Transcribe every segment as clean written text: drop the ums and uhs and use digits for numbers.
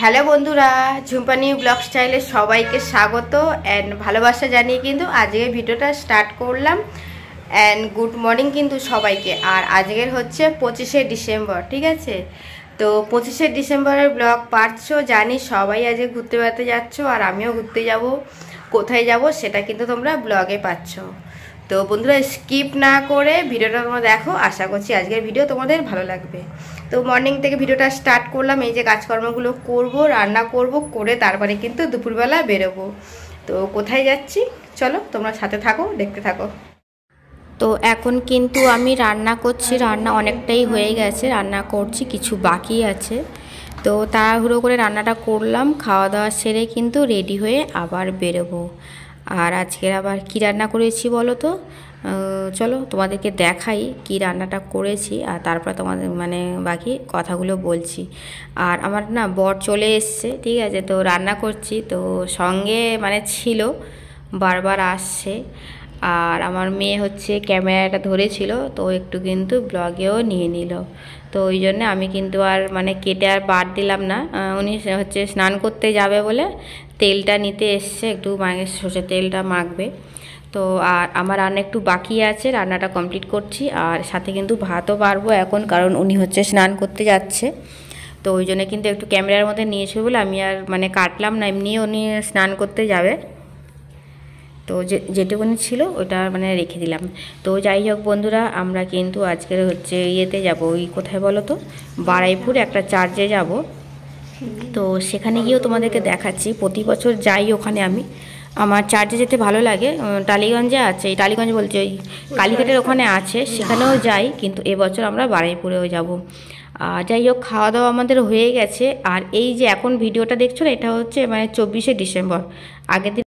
Hello বন্ধুরা, ঝুম্পানি blog স্টাইলে সবাইকে স্বাগত অ্যান্ড ভালোবাসা জানিয়ে কিন্তু আজকের ভিডিওটা স্টার্ট করলাম। অ্যান্ড গুড মর্নিং কিন্তু সবাইকে। আর আজকের হচ্ছে 25শে ডিসেম্বর, ঠিক আছে? তো 25শে ডিসেম্বরের ব্লগ পাচ্ছো, জানি সবাই আজকে ঘুরতে বেড়াতে যাচ্ছ, আর আমিও ঘুরতে যাব। কোথায় যাব সেটা কিন্তু তোমরা ব্লগে পাচ্ছ। তো বন্ধুরা, স্কিপ না করে ভিডিওটা তোমরা দেখো, আশা করছি আজকের ভিডিও তোমাদের ভালো লাগবে। তো মর্নিং থেকে ভিডিওটা স্টার্ট করলাম, এই যে কাজকর্মগুলো করব, রান্না করব, করে তারপরে কিন্তু দুপুরবেলা বেরোবো। তো কোথায় যাচ্ছি চলো তোমরা সাথে থাকো, দেখতে থাকো। তো এখন কিন্তু আমি রান্না করছি, রান্না অনেকটাই হয়ে গেছে, রান্না করছি, কিছু বাকি আছে। তো তাড়াহুড়ো করে রান্নাটা করলাম, খাওয়া দাওয়া সেরে কিন্তু রেডি হয়ে আবার বেরোবো। আর আজকের আবার কি রান্না করেছি বলো তো, চলো তোমাদেরকে দেখাই কি রান্নাটা করেছি, আর তারপর তোমাদের বাকি কথাগুলো বলছি। আর আমার না বর চলে এসছে, ঠিক আছে? তো রান্না করছি, তো সঙ্গে ছিল, বারবার আসছে। আর আমার মেয়ে হচ্ছে ক্যামেরাটা ধরেছিল, তো একটু কিন্তু ব্লগেও নিয়ে নিল। তো ওই জন্য আমি কিন্তু আর কেটে আর বাদ দিলাম না। উনি হচ্ছে স্নান করতে যাবে বলে তেলটা নিতে এসছে, একটু সর্ষের তেলটা মাখবে। তো আর আমার রান্না একটু বাকি আছে, রান্নাটা কমপ্লিট করছি, আর সাথে কিন্তু ভাতও পারবো এখন, কারণ উনি হচ্ছে স্নান করতে যাচ্ছে। তো ওই জন্য কিন্তু একটু ক্যামেরার মধ্যে নিয়েছে বলে আমি আর কাটলাম না, এমনি উনি স্নান করতে যাবে, তো যেটুকুনি ছিল ওটা রেখে দিলাম। তো যাই হোক বন্ধুরা, আমরা কিন্তু আজকের হচ্ছে ইয়েতে যাব, ওই কোথায় বলো তো, বারুইপুর একটা চার্চে যাব। তো সেখানে গিয়েও তোমাদেরকে দেখাচ্ছি, প্রতি বছর যাই ওখানে আমি। আমার চার্চে যেতে ভালো লাগে, টালিগঞ্জে আছে, এই টালিগঞ্জ বলছে ওই কালীঘাটের ওখানে আছে, সেখানেও যাই, কিন্তু এবছর আমরা বারুইপুরেও যাব। যাই হোক, খাওয়া দাওয়া আমাদের হয়ে গেছে। আর এই যে এখন ভিডিওটা দেখছো না, এটা হচ্ছে 24শে ডিসেম্বর, আগের দিন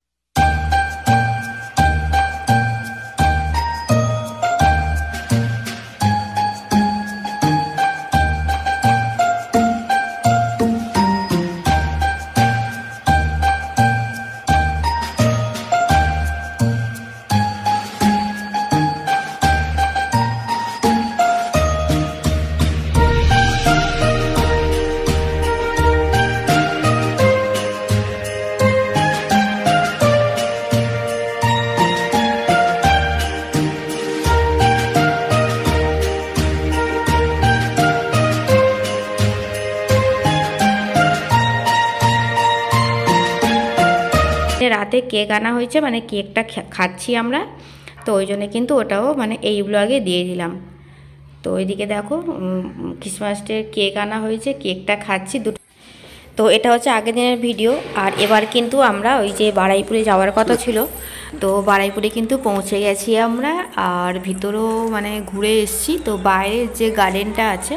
রাতে কেক আনা হয়েছে, কেকটা খাচ্ছি আমরা। তো ওই জন্য কিন্তু ওটাও এই ব্লগে দিয়ে দিলাম। তো ওইদিকে দেখো, ক্রিসমাস ডে কেক আনা হয়েছে, কেকটা খাচ্ছি দুটো। তো এটা হচ্ছে আগের দিনের ভিডিও। আর এবার কিন্তু আমরা ওই যে বারুইপুরে যাওয়ার কথা ছিল, তো বারুইপুরে কিন্তু পৌঁছে গেছি আমরা। আর ভিতরেও ঘুরে এসেছি। তো বাইরের যে গার্ডেনটা আছে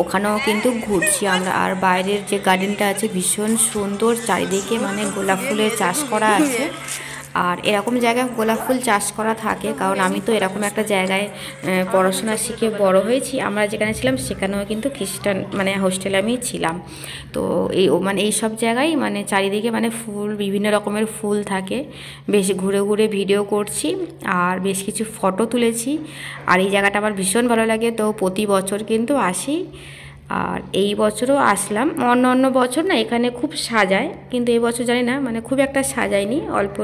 ওখানেও কিন্তু ঘুরছি আমরা। আর বাইরের যে গার্ডেনটা আছে ভীষণ সুন্দর, চারিদিকে গোলাপ ফুলের চাষ করা আছে। আর এরকম জায়গায় গোলাপ ফুল চাষ করা থাকে, কারণ আমি তো এরকম একটা জায়গায় পড়াশোনা শিখে বড় হয়েছি। আমরা যেখানে ছিলাম সেখানেও কিন্তু খ্রিস্টান হোস্টেলে আমি ছিলাম। তো এই এই সব জায়গায় চারিদিকে ফুল, বিভিন্ন রকমের ফুল থাকে। বেশ ঘুরে ঘুরে ভিডিও করছি, আর বেশ কিছু ফটো তুলেছি। আর এই জায়গাটা আমার ভীষণ ভালো লাগে, তো প্রতি বছর কিন্তু আসি। আর এই বছরও আসলাম। অন্য বছর না এখানে খুব সাজায়, কিন্তু এই বছর জানি না খুব একটা সাজায়নি, অল্প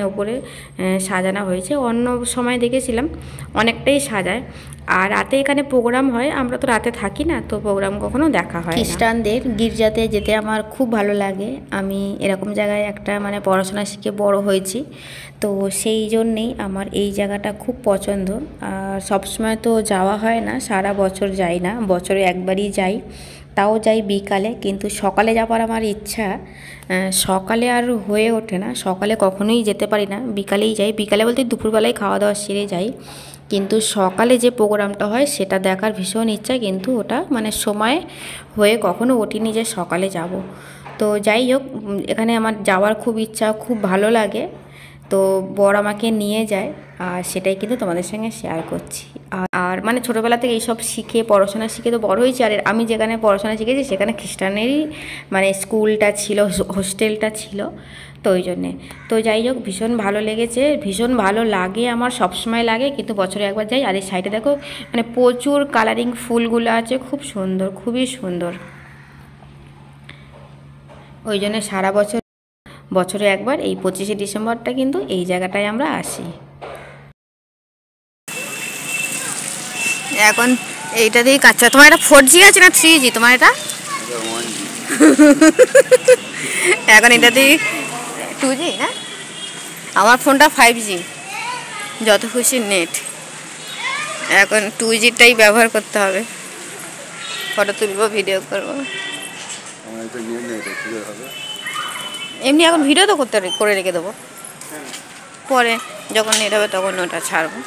ওপরে সাজানো হয়েছে। অন্য সময় দেখেছিলাম অনেকটাই সাজায়। আর রাতে এখানে প্রোগ্রাম হয়, আমরা তো রাতে থাকি না, তো প্রোগ্রাম কখনো দেখা হয় না। খ্রিস্টানদের গির্জাতে যেতে আমার খুব ভালো লাগে। আমি এরকম জায়গায় একটা পড়াশোনা শিখে বড় হয়েছি, তো সেই জন্যেই আমার এই জায়গাটা খুব পছন্দ। আর সবসময় তো যাওয়া হয় না, সারা বছর যাই না, বছরে একবারই যাই, তাও যাই বিকালে। কিন্তু সকালে যাওয়ার আমার ইচ্ছা, সকালে আর হয়ে ওঠে না, সকালে কখনোই যেতে পারি না, বিকালেই যাই। বিকালে বলতে দুপুরবেলায় খাওয়া দাওয়া সেরে যাই, কিন্তু সকালে যে প্রোগ্রামটা হয় সেটা দেখার ভীষণ ইচ্ছা, কিন্তু ওটা সময় হয়ে কখনো ওঠেনি যে সকালে যাব। তো যাই হোক, এখানে আমার যাওয়ার খুব ইচ্ছা, খুব ভালো লাগে। তো বর আমাকে নিয়ে যায়, আর সেটাই কিন্তু তোমাদের সঙ্গে শেয়ার করছি। আর ছোটোবেলা থেকে এইসব শিখে, পড়াশোনা শিখে তো বড় হয়েছি। আর আমি যেখানে পড়াশোনা শিখেছি সেখানে খ্রিস্টানেরই স্কুলটা ছিল, হোস্টেলটা ছিল, তো ওই জন্যে। তো যাই হোক, ভীষণ ভালো লেগেছে, ভীষণ ভালো লাগে, আমার সবসময় লাগে, কিন্তু বছরে একবার যাই। আর এই সাইডে দেখো প্রচুর কালারিং ফুলগুলো আছে, খুব সুন্দর, খুবই সুন্দর। ওই জন্য সারা বছর বছরে একবার এই 25শে ডিসেম্বরটা কিন্তু এই জায়গাটায় আমরা আসি। এখন এইটা দিয়ে কাচ্চা। তোমার এটা 4G আছে না 3G? তোমার এটা এখন এটা দিয়ে 2G না? আমার ফোনটা 5G, যত খুশি নেট। এখন 2Gটাই ব্যবহার করতে হবে, ফটো তুলবো, ভিডিও করবো। এমনি এখন ভিডিও তো করে রেখে দেবো, পরে যখন নেট হবে তখন ওটা ছাড়বো।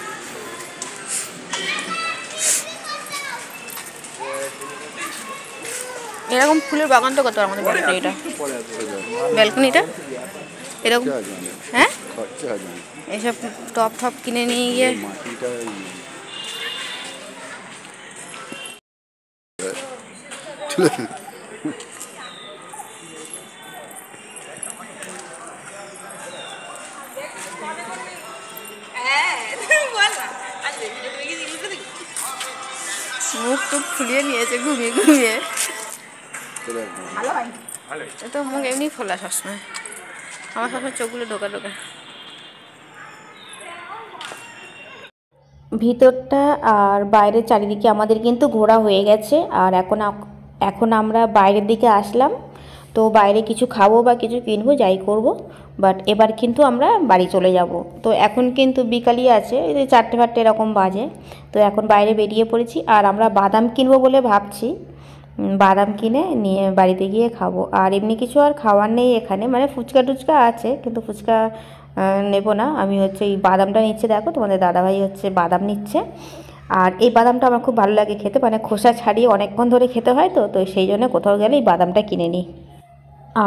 এরকম ফুলের বাগান তো করতে আমাদের ব্যালকনিটা, ব্যালকনিটা এরকম। হ্যাঁ, এইসব টপ টপ কিনে নিয়ে গিয়ে মুখ টুক ফুলিয়ে নিয়েছে ঘুমিয়ে ঘুমিয়ে। তো মুখ এমনি ফোলা সবসময়, আমার সবসময় চোখগুলো ঢোকা ঢোকা। ভিতরটা আর বাইরের চারিদিকে আমাদের কিন্তু ঘোরা হয়ে গেছে। আর এখন আমরা বাইরের দিকে আসলাম। তো বাইরে কিছু খাবো বা কিছু কিনবো, যাই করব, বাট এবার কিন্তু আমরা বাড়ি চলে যাব। তো এখন কিন্তু বিকালই আছে, এই 4টে এরকম বাজে। তো এখন বাইরে বেরিয়ে পড়েছি, আর আমরা বাদাম কিনবো বলে ভাবছি। বাদাম কিনে নিয়ে বাড়িতে গিয়ে খাবো। আর এমনি কিছু আর খাওয়ার নেই এখানে, মানে ফুচকা টুচকা আছে, কিন্তু ফুচকা নেব না। আমি হচ্ছে এই বাদামটা নিচ্ছে, দেখো তোমাদের দাদাভাই হচ্ছে বাদাম নিচ্ছে। আর এই বাদামটা আমার খুব ভালো লাগে খেতে, মানে খোসা ছাড়িয়ে অনেকক্ষণ ধরে খেতে হয়, তো সেই জন্য কোথাও গেলে এই বাদামটা কিনে নিই।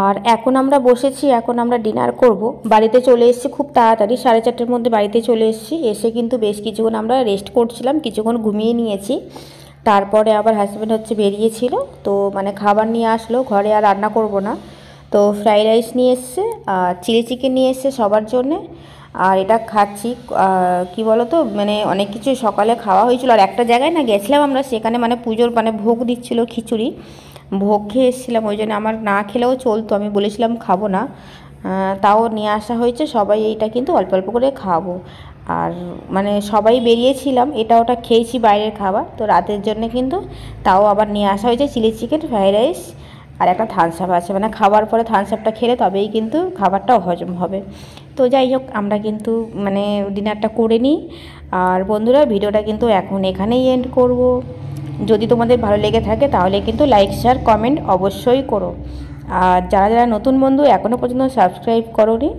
আর এখন আমরা বসেছি, এখন আমরা ডিনার করব। বাড়িতে চলে এসেছি খুব তাড়াতাড়ি, 4:30-এর মধ্যে বাড়িতে চলে এসেছি। এসে কিন্তু বেশ কিছুক্ষণ আমরা রেস্ট করছিলাম, কিছুক্ষণ ঘুমিয়ে নিয়েছি। তারপরে আবার হাজব্যান্ড হচ্ছে বেরিয়েছিল, তো মানে খাবার নিয়ে আসলো, ঘরে আর রান্না করব না। তো ফ্রাইড রাইস নিয়ে এসছে, আর চিলি চিকেন নিয়ে এসছে সবার জন্যে। আর এটা খাচ্ছি। কি বলো তো, মানে অনেক কিছু সকালে খাওয়া হয়েছিল। আর একটা জায়গায় না গেছিলাম আমরা, সেখানে মানে পুজোর মানে ভোগ দিচ্ছিল, খিচুড়ি ভোগ খেয়ে এসেছিলাম। ওই জন্য আমার না খেলেও চলতো, আমি বলেছিলাম খাবো না, তাও নিয়ে আসা হয়েছে। সবাই এইটা কিন্তু অল্প অল্প করে খাবো। আর মানে সবাই বেরিয়েছিলাম, এটা ওটা খেয়েছি বাইরের খাবার। তো রাতের জন্য কিন্তু তাও আবার নিয়ে আসা হয়েছে চিলি চিকেন, ফ্রাইড রাইস আর একটা থামস আপ আছে, মানে খাবার পরে থামস আপটা খেলে তবেই কিন্তু খাবারটাও হজম হবে। তো যাই হোক, আমরা কিন্তু মানে ডিনারটা করে নিই। আর বন্ধুরা, ভিডিওটা কিন্তু এখন এখানেই এন্ড করব। যদি তোমাদের ভালো লেগে থাকে তাহলে কিন্তু লাইক শেয়ার কমেন্ট অবশ্যই করো। আর যারা যারা নতুন বন্ধু এখনও পর্যন্ত সাবস্ক্রাইব করোনি,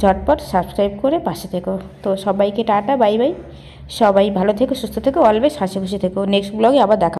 ঝটপট সাবস্ক্রাইব করে পাশে থেকো। তো সবাইকে টাটা, বাই বাই। সবাই ভালো থেকো, সুস্থ থেকো, অলওয়েজ হাসি খুশি থেকো। নেক্সট ব্লগে আবার দেখা।